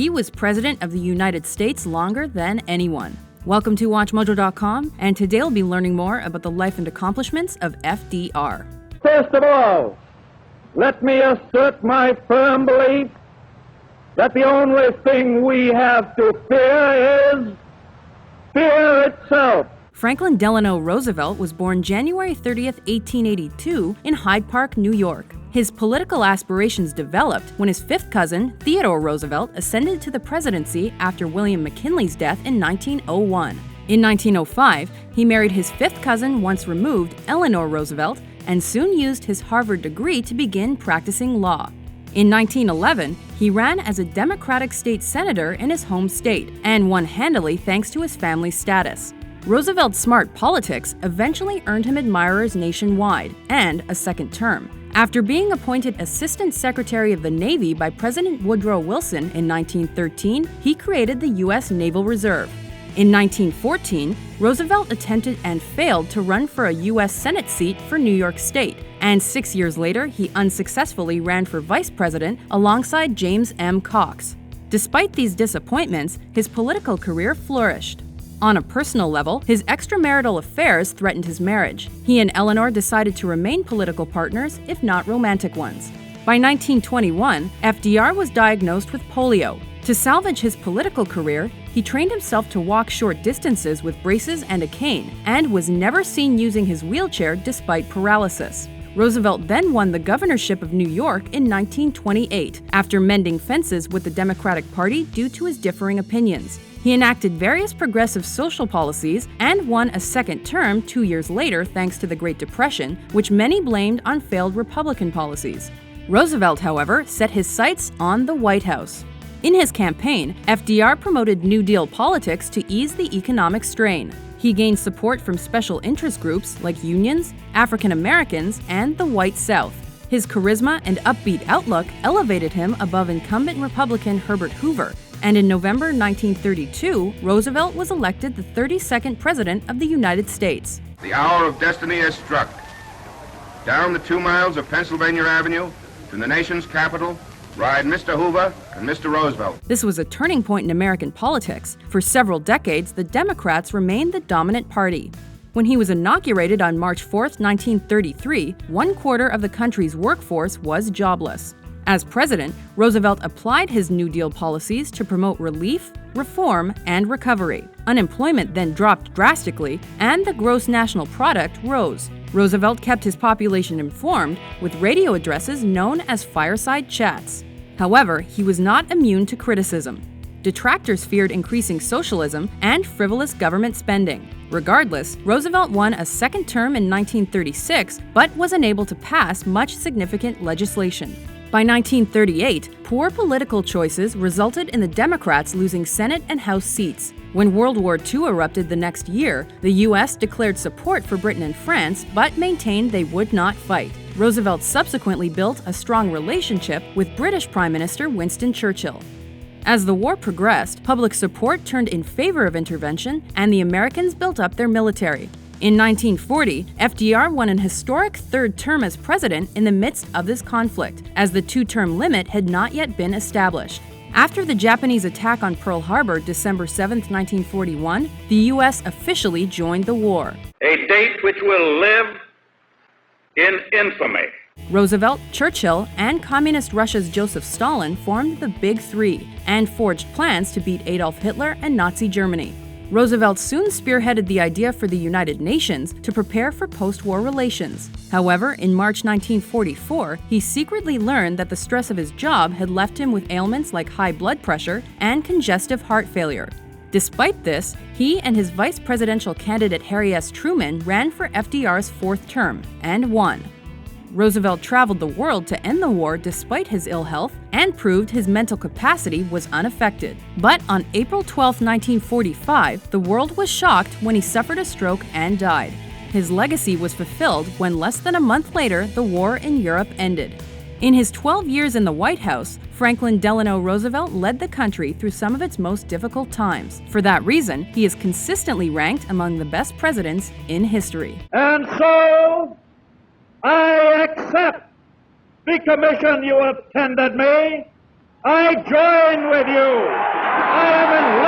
He was President of the United States longer than anyone. Welcome to WatchMojo.com, and today we'll be learning more about the life and accomplishments of FDR. First of all, let me assert my firm belief that the only thing we have to fear is fear itself. Franklin Delano Roosevelt was born January 30th, 1882 in Hyde Park, New York. His political aspirations developed when his fifth cousin, Theodore Roosevelt, ascended to the presidency after William McKinley's death in 1901. In 1905, he married his fifth cousin once removed, Eleanor Roosevelt, and soon used his Harvard degree to begin practicing law. In 1911, he ran as a Democratic state senator in his home state and won handily thanks to his family status. Roosevelt's smart politics eventually earned him admirers nationwide and a second term. After being appointed Assistant Secretary of the Navy by President Woodrow Wilson in 1913, he created the U.S. Naval Reserve. In 1914, Roosevelt attempted and failed to run for a U.S. Senate seat for New York State, and 6 years later, he unsuccessfully ran for vice president alongside James M. Cox. Despite these disappointments, his political career flourished. On a personal level, his extramarital affairs threatened his marriage. He and Eleanor decided to remain political partners, if not romantic ones. By 1921, FDR was diagnosed with polio. To salvage his political career, he trained himself to walk short distances with braces and a cane, and was never seen using his wheelchair despite paralysis. Roosevelt then won the governorship of New York in 1928, after mending fences with the Democratic Party due to his differing opinions. He enacted various progressive social policies and won a second term 2 years later thanks to the Great Depression, which many blamed on failed Republican policies. Roosevelt, however, set his sights on the White House. In his campaign, FDR promoted New Deal politics to ease the economic strain. He gained support from special interest groups like unions, African Americans, and the White South. His charisma and upbeat outlook elevated him above incumbent Republican Herbert Hoover, and in November 1932, Roosevelt was elected the 32nd President of the United States. The hour of destiny has struck. Down the 2 miles of Pennsylvania Avenue to the nation's capital ride Mr. Hoover and Mr. Roosevelt. This was a turning point in American politics. For several decades, the Democrats remained the dominant party. When he was inaugurated on March 4, 1933, 1/4 of the country's workforce was jobless. As president, Roosevelt applied his New Deal policies to promote relief, reform, and recovery. Unemployment then dropped drastically, and the gross national product rose. Roosevelt kept his population informed with radio addresses known as fireside chats. However, he was not immune to criticism. Detractors feared increasing socialism and frivolous government spending. Regardless, Roosevelt won a second term in 1936, but was unable to pass much significant legislation. By 1938, poor political choices resulted in the Democrats losing Senate and House seats. When World War II erupted the next year, the U.S. declared support for Britain and France, but maintained they would not fight. Roosevelt subsequently built a strong relationship with British Prime Minister Winston Churchill. As the war progressed, public support turned in favor of intervention, and the Americans built up their military. In 1940, FDR won an historic third term as president in the midst of this conflict, as the 2-term limit had not yet been established. After the Japanese attack on Pearl Harbor, December 7, 1941, the U.S. officially joined the war. A date which will live in infamy. Roosevelt, Churchill, and Communist Russia's Joseph Stalin formed the Big Three and forged plans to beat Adolf Hitler and Nazi Germany. Roosevelt soon spearheaded the idea for the United Nations to prepare for post-war relations. However, in March 1944, he secretly learned that the stress of his job had left him with ailments like high blood pressure and congestive heart failure. Despite this, he and his vice presidential candidate Harry S. Truman ran for FDR's 4th term and won. Roosevelt traveled the world to end the war despite his ill health and proved his mental capacity was unaffected. But on April 12, 1945, the world was shocked when he suffered a stroke and died. His legacy was fulfilled when less than a month later, the war in Europe ended. In his 12 years in the White House, Franklin Delano Roosevelt led the country through some of its most difficult times. For that reason, he is consistently ranked among the best presidents in history. And so, I accept the commission you have tendered me I join with you. I am in